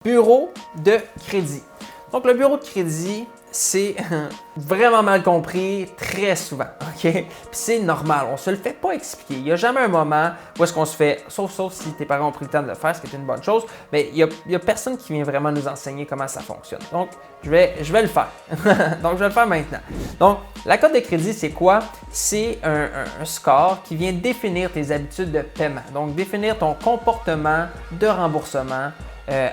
Bureau de crédit. Donc, le bureau de crédit, c'est vraiment mal compris très souvent, OK? Puis c'est normal, on se le fait pas expliquer. Il n'y a jamais un moment où est-ce qu'on se fait, sauf si tes parents ont pris le temps de le faire, ce qui est une bonne chose, mais il y a personne qui vient vraiment nous enseigner comment ça fonctionne. Donc, je vais le faire. Donc, je vais le faire maintenant. Donc, la cote de crédit, c'est quoi? C'est un score qui vient définir tes habitudes de paiement. Donc, définir ton comportement de remboursement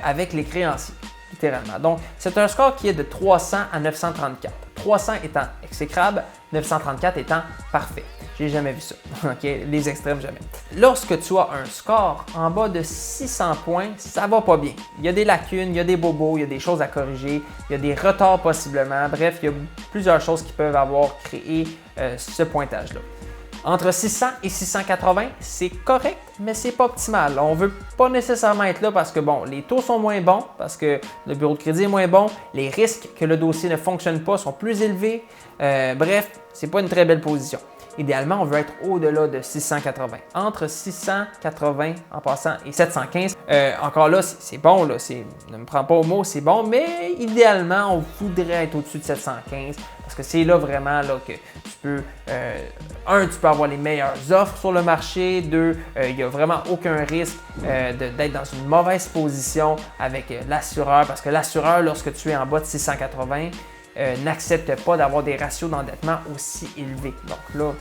avec les créanciers, littéralement. Donc, c'est un score qui est de 300 à 934. 300 étant exécrable, 934 étant parfait. J'ai jamais vu ça. OK? Les extrêmes, jamais. Lorsque tu as un score en bas de 600 points, ça va pas bien. Il y a des lacunes, il y a des bobos, il y a des choses à corriger, il y a des retards possiblement. Bref, il y a plusieurs choses qui peuvent avoir créé ce pointage-là. Entre 600 et 680, c'est correct, mais c'est pas optimal. On veut pas nécessairement être là parce que, bon, les taux sont moins bons, parce que le bureau de crédit est moins bon, les risques que le dossier ne fonctionne pas sont plus élevés. Bref, c'est pas une très belle position. Idéalement, on veut être au-delà de 680. Entre 680 en passant et 715, encore là, c'est bon, là, ne me prends pas au mot, c'est bon, mais idéalement, on voudrait être au-dessus de 715 parce que c'est là vraiment là, que tu peux, tu peux avoir les meilleures offres sur le marché. 2, il n'y a vraiment aucun risque d'être dans une mauvaise position avec l'assureur parce que l'assureur, lorsque tu es en bas de 680, n'accepte pas d'avoir des ratios d'endettement aussi élevés. Donc là,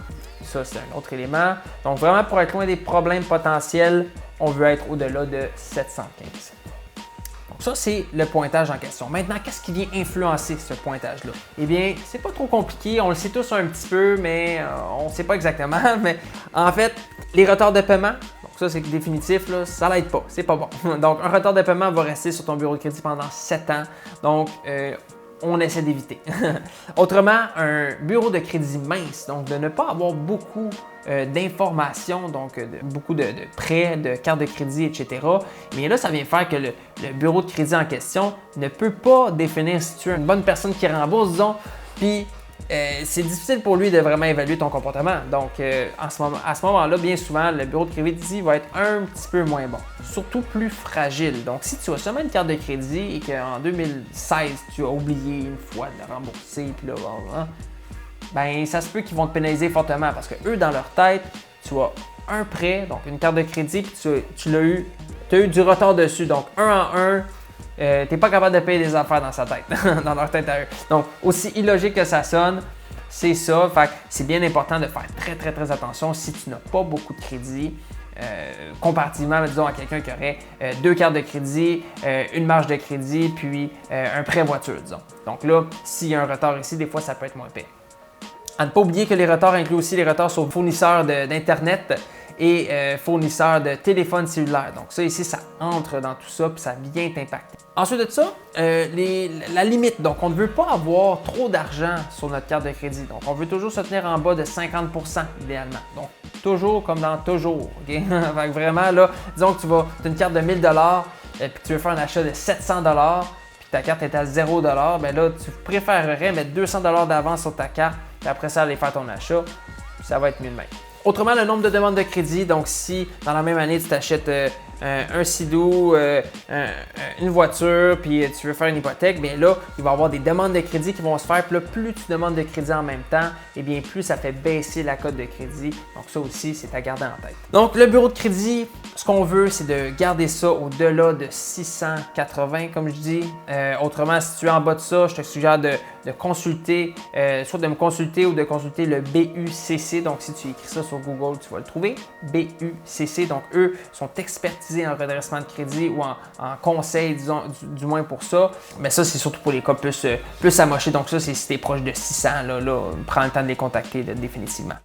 ça c'est un autre élément. Donc vraiment pour être loin des problèmes potentiels, on veut être au-delà de 715. Donc ça c'est le pointage en question. Maintenant, qu'est-ce qui vient influencer ce pointage-là? Eh bien, c'est pas trop compliqué, on le sait tous un petit peu, mais on ne sait pas exactement. Mais en fait, les retards de paiement, donc ça c'est définitif, là, ça l'aide pas, c'est pas bon. Donc un retard de paiement va rester sur ton bureau de crédit pendant 7 ans. Donc on essaie d'éviter. Autrement, un bureau de crédit mince, donc de ne pas avoir beaucoup d'informations, donc beaucoup de prêts, de cartes de crédit, etc. Mais là, ça vient faire que le bureau de crédit en question ne peut pas définir si tu es une bonne personne qui rembourse, disons, puis c'est difficile pour lui de vraiment évaluer ton comportement. Donc, à ce moment-là, bien souvent, le bureau de crédit va être un petit peu moins bon, surtout plus fragile. Donc, si tu as seulement une carte de crédit et qu'en 2016, tu as oublié une fois de la rembourser, puis là, ben, ça se peut qu'ils vont te pénaliser fortement parce que eux, dans leur tête, tu as un prêt, donc une carte de crédit, puis tu as eu du retard dessus. Donc, un en un, tu n'es pas capable de payer des affaires dans sa tête, dans leur tête à eux. Donc, aussi illogique que ça sonne, c'est ça. Fait que c'est bien important de faire très, très, très attention si tu n'as pas beaucoup de crédit. Comparativement, disons, à quelqu'un qui aurait 2 cartes de crédit, une marge de crédit, puis un prêt voiture, disons. Donc là, s'il y a un retard ici, des fois, ça peut être moins pire. À ne pas oublier que les retards incluent aussi les retards sur fournisseurs d'Internet et fournisseurs de téléphone cellulaire. Donc ça ici, ça entre dans tout ça puis ça vient t'impacter. Ensuite de ça, la limite. Donc on ne veut pas avoir trop d'argent sur notre carte de crédit. Donc on veut toujours se tenir en bas de 50 idéalement. Donc toujours comme dans toujours. Okay? Fait que vraiment là, disons que tu as une carte de 1000 $ puis tu veux faire un achat de 700 $ puis ta carte est à 0 $, bien là, tu préférerais mettre 200 $ d'avance sur ta carte puis après ça aller faire ton achat. Ça va être mieux de même. Autrement, le nombre de demandes de crédit, donc si dans la même année tu t'achètes un Sea-Doo, une voiture, puis tu veux faire une hypothèque, bien là, il va y avoir des demandes de crédit qui vont se faire. Puis là, plus tu demandes de crédit en même temps, et bien plus ça fait baisser la cote de crédit. Donc ça aussi, c'est à garder en tête. Donc le bureau de crédit, ce qu'on veut, c'est de garder ça au-delà de 680, comme je dis. Autrement, si tu es en bas de ça, je te suggère de consulter, soit de me consulter ou de consulter le BUCC. Donc si tu écris ça sur Google, tu vas le trouver. BUCC, donc eux sont expertisés en redressement de crédit ou en conseil, disons, du moins pour ça. Mais ça, c'est surtout pour les cas plus amochés. Donc ça, c'est si tu es proche de 600, là, prends le temps de les contacter définitivement.